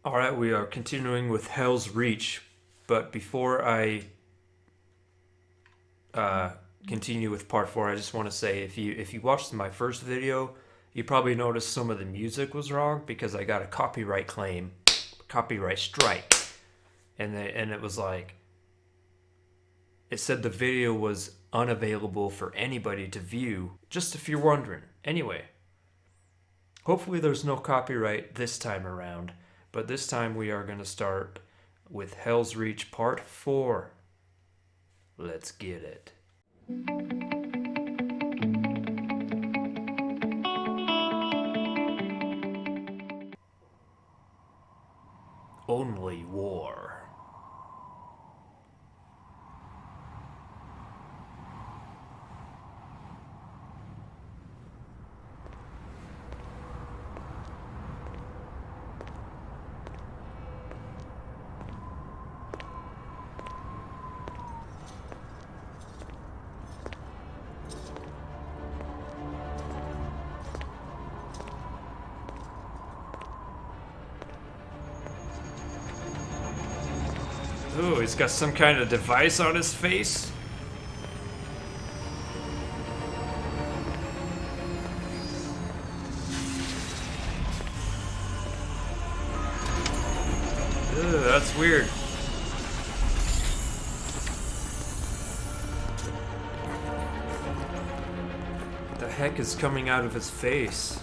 Alright, we are continuing with Hell's Reach, but before I continue with part 4, I just want to say if you watched my first video, you probably noticed some of the music was wrong because I got a copyright claim, copyright strike, and it was like, it said the video was unavailable for anybody to view, just if you're wondering. Anyway, hopefully there's no copyright this time around. But this time we are going to start with Hell's Reach Part 4. Let's get it. Only war. Ooh, he's got some kind of device on his face. Ew, that's weird. What the heck is coming out of his face?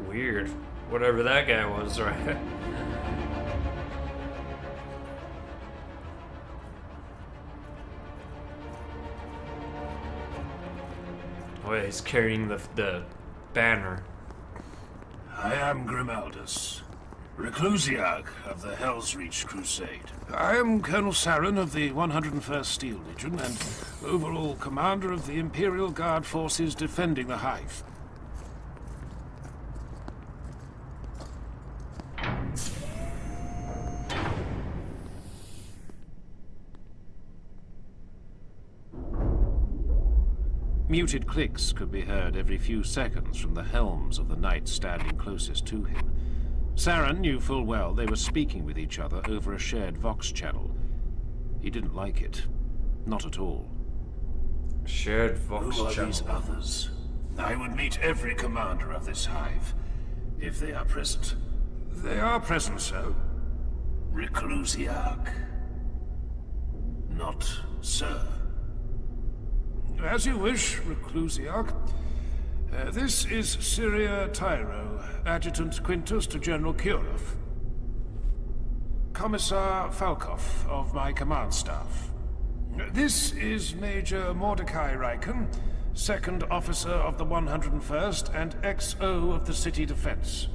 Weird. Whatever that guy was, right? Oh yeah, he's carrying the banner. I am Grimaldus, Reclusiarch of the HELSREACH Crusade. I am Colonel Saren of the 101st Steel Legion and overall commander of the Imperial Guard forces defending the Hive. Muted clicks could be heard every few seconds from the helms of the knights standing closest to him. Saren knew full well they were speaking with each other over a shared Vox channel. He didn't like it. Not at all. Shared Vox Who are channel. these others? I would meet every commander of this hive, if they are present. They are present, sir. Reclusiarch. Not sir. As you wish, Reclusiarch. This is Syria Tyro, Adjutant Quintus to General Kurov. Commissar Falkov of my command staff. This is Major Mordecai Ryken, Second Officer of the 101st and XO of the City Defense.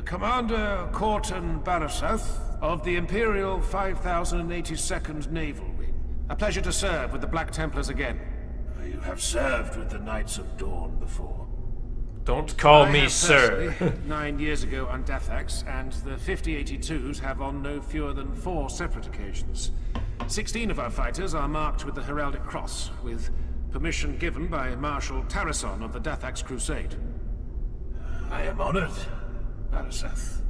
Commander Corton Barasath of the Imperial 5082nd Naval Wing. A pleasure to serve with the Black Templars again. You have served with the Knights of Dawn before. Don't call I me have sir. personally, 9 years ago on Deathax, and the 5082s have on no fewer than 4 separate occasions. 16 of our fighters are marked with the Heraldic Cross, with permission given by Marshal Tarrason of the Deathax Crusade. I am honored, Barasath.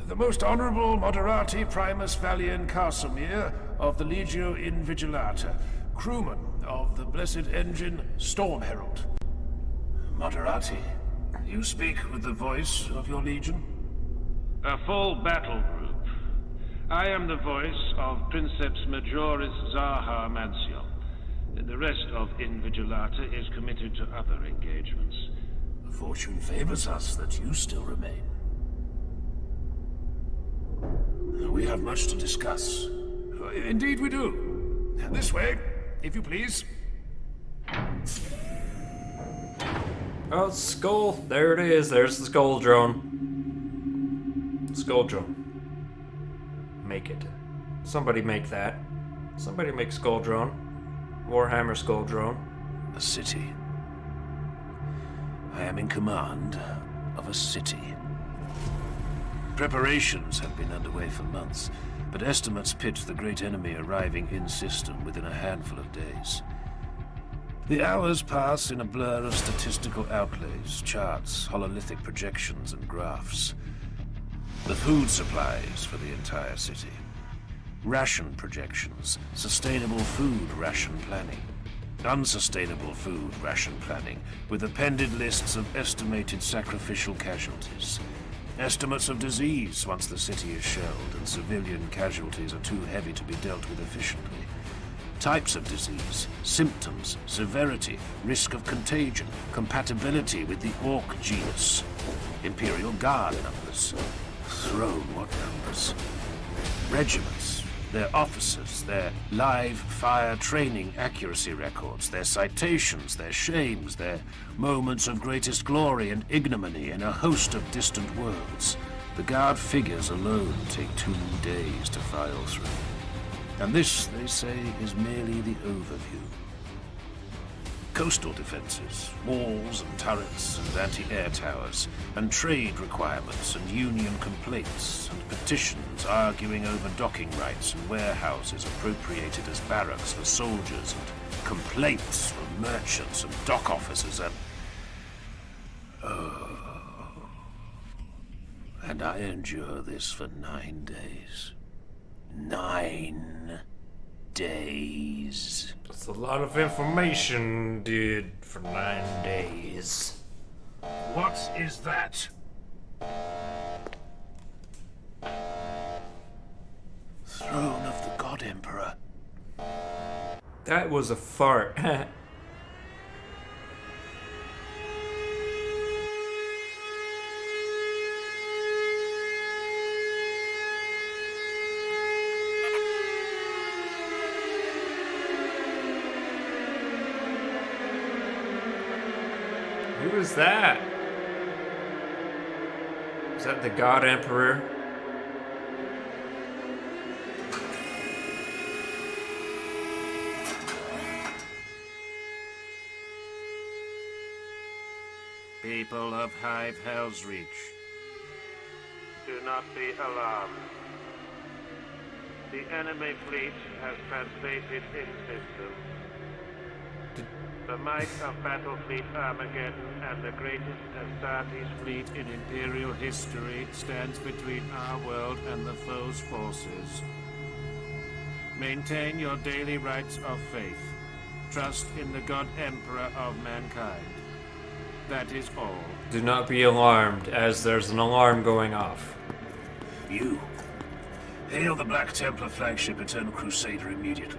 The Most Honorable Moderati Primus Valien Casimir of the Legio Invigilata, crewman of the Blessed Engine Storm Herald. Moderati, you speak with the voice of your legion? A full battle group. I am the voice of Princeps Majoris Zaha Mancion. The rest of Invigilata is committed to other engagements. Fortune favors us that you still remain. We have much to discuss. Indeed we do. This way, if you please. Oh, skull. There it is. There's the skull drone. Skull drone. Make it. Somebody make that. Somebody make Skull Drone. Warhammer Skull Drone. A city. I am in command of a city. Preparations have been underway for months, but estimates pitch the great enemy arriving in system within a handful of days. The hours pass in a blur of statistical outlays, charts, hololithic projections, and graphs. The food supplies for the entire city. Ration projections, sustainable food ration planning. Unsustainable food ration planning, with appended lists of estimated sacrificial casualties. Estimates of disease once the city is shelled and civilian casualties are too heavy to be dealt with efficiently. Types of disease, symptoms, severity, risk of contagion, compatibility with the Orc genus. Imperial Guard numbers. Throne, what numbers? Regiments, their officers, their live fire training accuracy records, their citations, their shames, their moments of greatest glory and ignominy in a host of distant worlds. The Guard figures alone take 2 days to file through. And this, they say, is merely the overview. Coastal defenses, walls and turrets and anti-air towers, and trade requirements and union complaints, and petitions arguing over docking rights and warehouses appropriated as barracks for soldiers, and complaints from merchants and dock officers, and... And I endure this for 9 days. 9 days. That's a lot of information, dude, for 9 days. What is that? Throne of the God Emperor. That was a fart. Who is that? Is that the God Emperor? People of Hive HELSREACH, Do not be alarmed. The enemy fleet has translated in system. The might of Battle Fleet Armageddon and the greatest Astartes fleet in Imperial history stands between our world and the foe's forces. Maintain your daily rites of faith. Trust in the God Emperor of mankind. That is all. Do not be alarmed, as there's an alarm going off. You. Hail the Black Templar flagship Eternal Crusader immediately.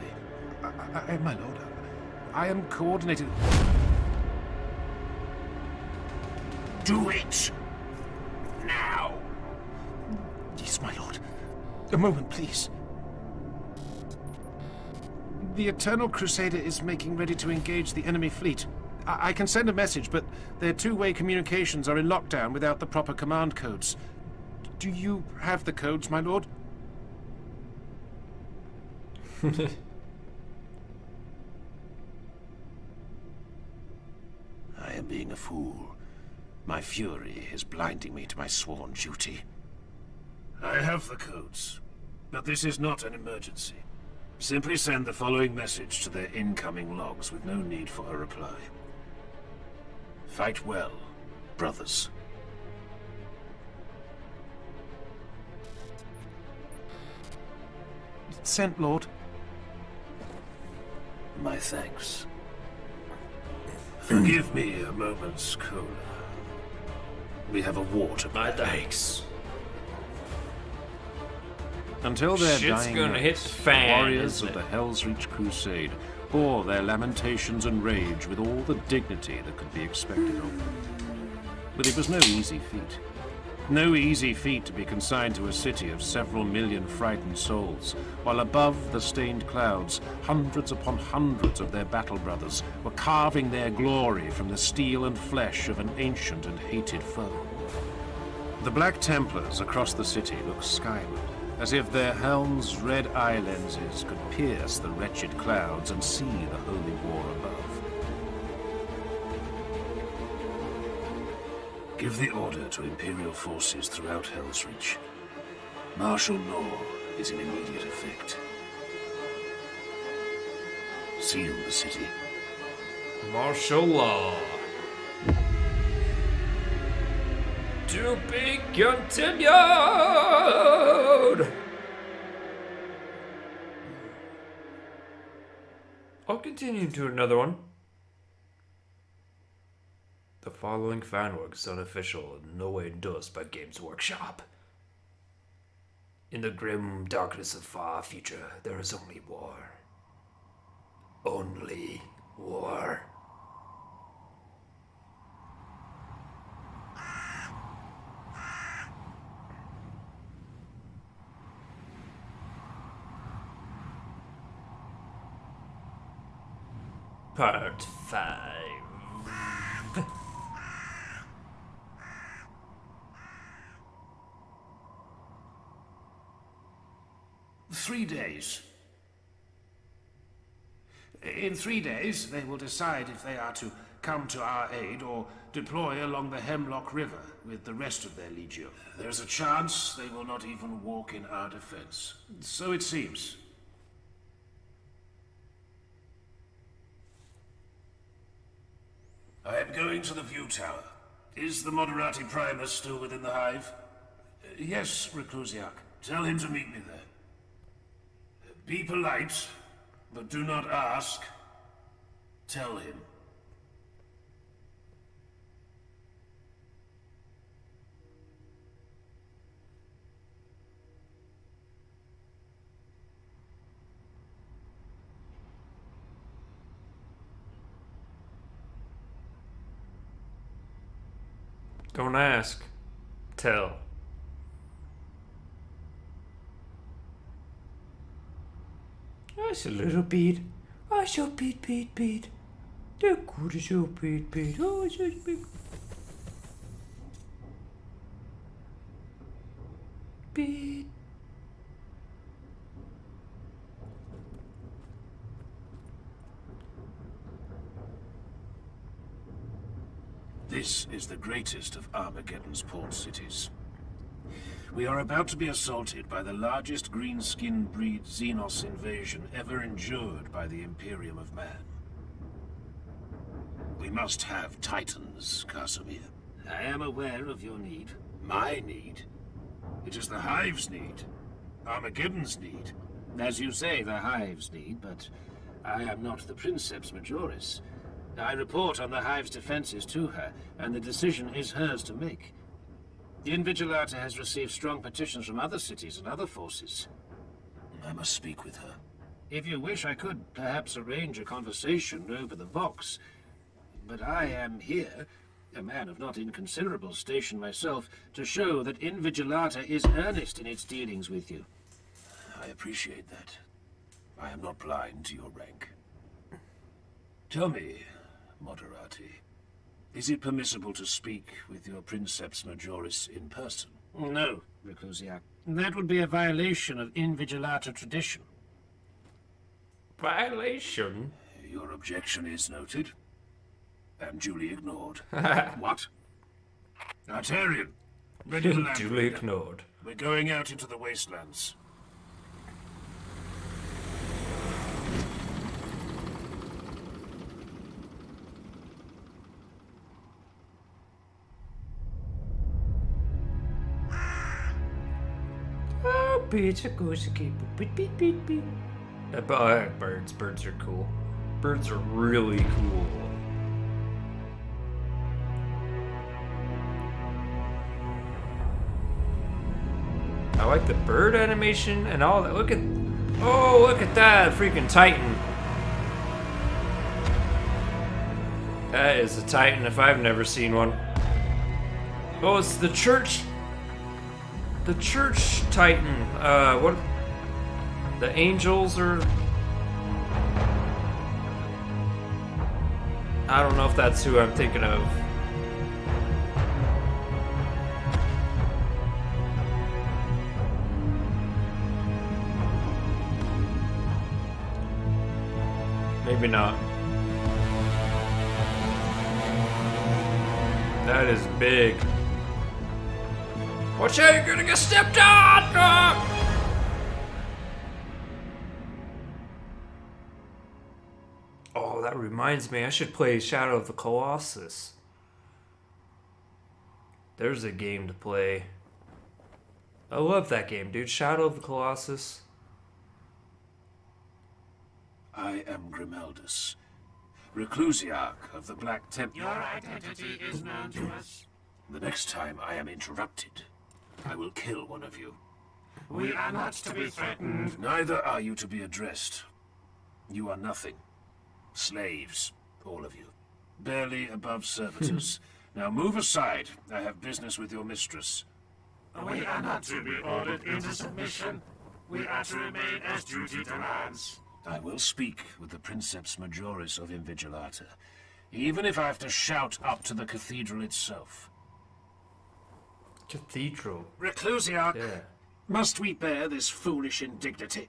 My lord, I am coordinated. Do it! Now! Yes, my lord. A moment, please. The Eternal Crusader is making ready to engage the enemy fleet. I can send a message, but their two-way communications are in lockdown without the proper command codes. Do you have the codes, my lord? I am being a fool. My fury is blinding me to my sworn duty. I have the codes, but this is not an emergency. Simply send the following message to their incoming logs with no need for a reply. Fight well, brothers. Sent, Lord. My thanks. Forgive me a moment's cola. We have a war to My plan. thanks. Until their Shit's dying gonna hit nights, the fan, the warriors isn't of the it? HELSREACH Crusade bore their lamentations and rage with all the dignity that could be expected of them. But it was no easy feat. No easy feat to be consigned to a city of several million frightened souls, while above the stained clouds, hundreds upon hundreds of their battle brothers were carving their glory from the steel and flesh of an ancient and hated foe. The Black Templars across the city looked skyward, as if their helms' red eye lenses could pierce the wretched clouds and see the holy war above. Give the order to Imperial forces throughout HELSREACH. Martial law is in immediate effect. Seal the city. Martial law. To be continued. I'll continue to another one. The following fanwork is unofficial and no way endorsed by Games Workshop. In the grim darkness of far future, there is only war. Only war. Part 5. 3 days. In 3 days, they will decide if they are to come to our aid or deploy along the Hemlock River with the rest of their legion. There's a chance they will not even walk in our defense. So it seems. I am going to the view tower. Is the Moderati Primus still within the hive? Yes, Reclusiac. Tell him to meet me there. Be polite, but do not ask. Tell him. Don't ask. Tell. That's a little beat. I shall beat. The good is so beat. Oh, it's so beat. Beat. This is the greatest of Armageddon's port cities. We are about to be assaulted by the largest green-skin breed Xenos invasion ever endured by the Imperium of Man. We must have Titans, Casimir. I am aware of your need. My need. It is the Hive's need. Armageddon's need. As you say, the Hive's need, but I am not the Princeps Majoris. I report on the Hive's defenses to her, and the decision is hers to make. The Invigilata has received strong petitions from other cities and other forces. I must speak with her. If you wish, I could perhaps arrange a conversation over the Vox. But I am here, a man of not inconsiderable station myself, to show that Invigilata is earnest in its dealings with you. I appreciate that. I am not blind to your rank. Tell me, Moderati, is it permissible to speak with your Princeps Majoris in person? No, Reclusiac. That would be a violation of Invigilata tradition. Violation? Your objection is noted and duly ignored. What? Artarian, ready to land. Duly ignored. We're going out into the wastelands. Beats a goose keep beat. Birds. Birds are cool. Birds are really cool. I like the bird animation and all that. Look at that freaking Titan. That is a Titan if I've never seen one. Oh, it's the church. The church Titan, what? The angels are... I don't know if that's who I'm thinking of. Maybe not. That is big. Watch out, you're gonna get stepped on! Ah! Oh, that reminds me, I should play Shadow of the Colossus. There's a game to play. I love that game, dude. Shadow of the Colossus. I am Grimaldus, Reclusiarch of the Black Temple. Your identity is known to us. The next time I am interrupted, I will kill one of you. We are not to be threatened. Neither are you to be addressed. You are nothing. Slaves, all of you. Barely above servitors. Now move aside. I have business with your mistress. We are not to be ordered into submission. We are to remain as duty demands. I will speak with the Princeps Majoris of Invigilata, even if I have to shout up to the cathedral itself. Cathedral. Reclusiarch, Yeah. must we bear this foolish indignity?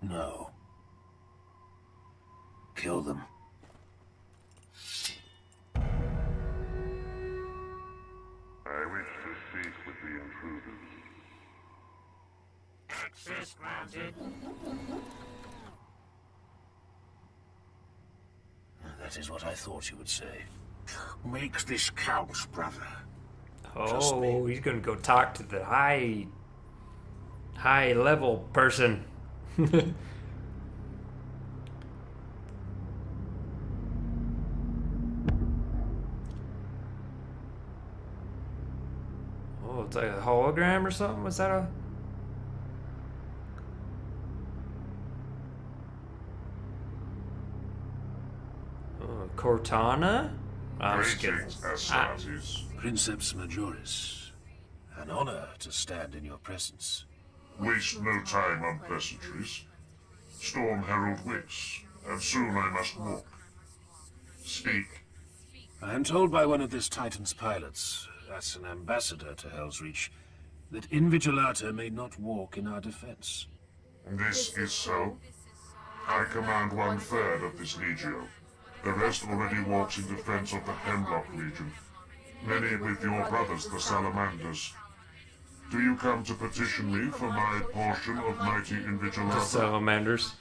No. Kill them. I wish to speak with the intruders. Access granted. That is what I thought you would say. Make this count, brother. Trust me. Oh, he's gonna go talk to the high level person. Oh, it's like a hologram or something? Was that a... Cortana? I'm just kidding. Greetings, Astartes. Princeps Majoris, an honor to stand in your presence. Waste no time on pleasantries. Storm Herald waits, and soon I must walk. Speak. I am told by one of this Titan's pilots, as an ambassador to HELSREACH, that Invigilata may not walk in our defense. This is so. I command 1/3 of this legio. The rest already walks in defense of the Hemlock Legion. Many with your brothers, the Salamanders. Do you come to petition me for my portion of mighty Invigilata? Salamanders.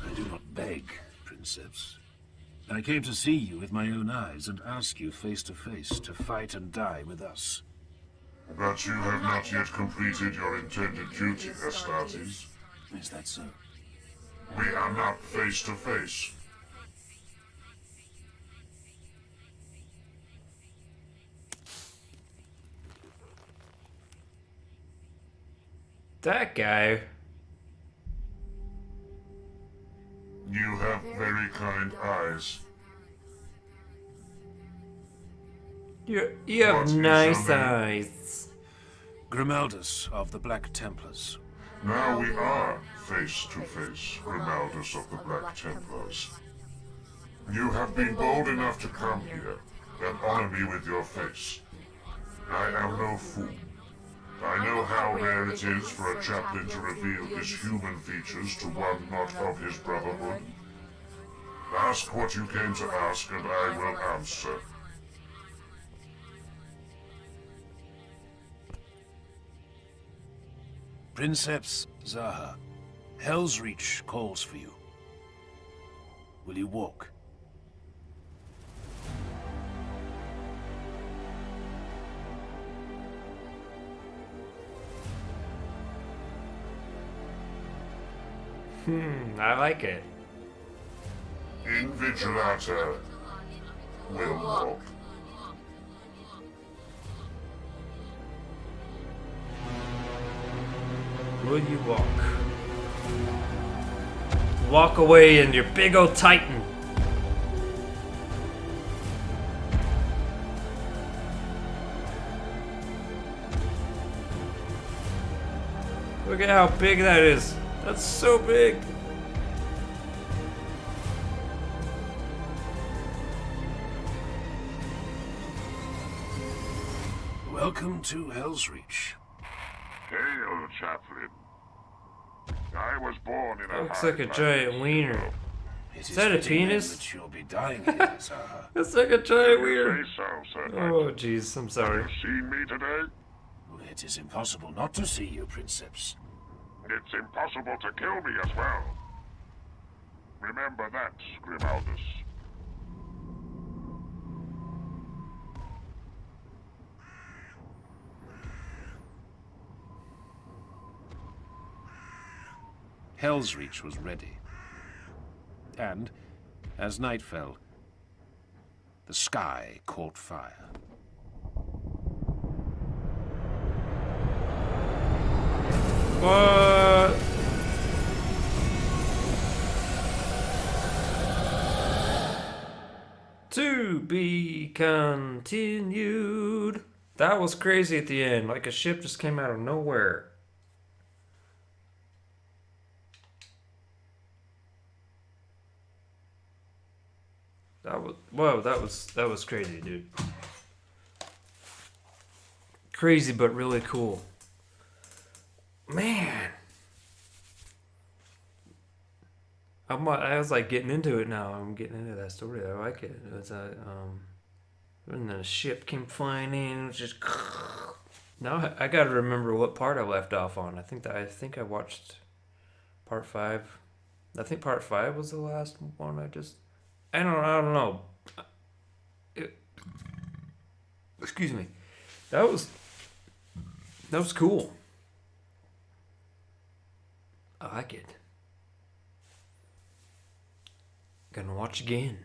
I do not beg, Princeps. I came to see you with my own eyes and ask you face to face to fight and die with us. But you have not yet completed your intended duty, Astartes. Is that so? We are not face to face. That guy. You have very kind eyes. You have What is nice your name? eyes. Grimaldus of the Black Templars. Now we are face to face, Grimaldus of the Black Templars. You have been bold enough to come here and honor me with your face. I am no fool. I know how rare it is for a chaplain to reveal his human features to one not of his brotherhood. Ask what you came to ask, and I will answer. Princeps Zaha, HELSREACH calls for you. Will you walk? I like it. Invigilata will walk. Will you walk? Walk away in your big old Titan. Look at how big that is. That's so big. Welcome to HELSREACH. Hail, Chaplain. I was born in a Looks like a high giant climate. wiener. It Is that a fitting then penis? that you'll be dying here, Zaha. That's like a giant You wiener. say so, Sir Knight. Oh, jeez, I'm Have sorry. you seen me today? It is impossible not to see you, Princeps. It's impossible to kill me as well. Remember that, Grimaldus. HELSREACH was ready. And, as night fell, the sky caught fire. What? To be continued. That was crazy at the end. Like a ship just came out of nowhere. That was whoa. That was crazy, dude. Crazy, but really cool. Man, I was like getting into it now. I'm getting into that story. I like it. It was when the ship came flying in, it was just. Now I gotta remember what part I left off on. I think I watched part 5. I think part 5 was the last one. I don't know. Excuse me. That was cool. I like it. Gonna watch again.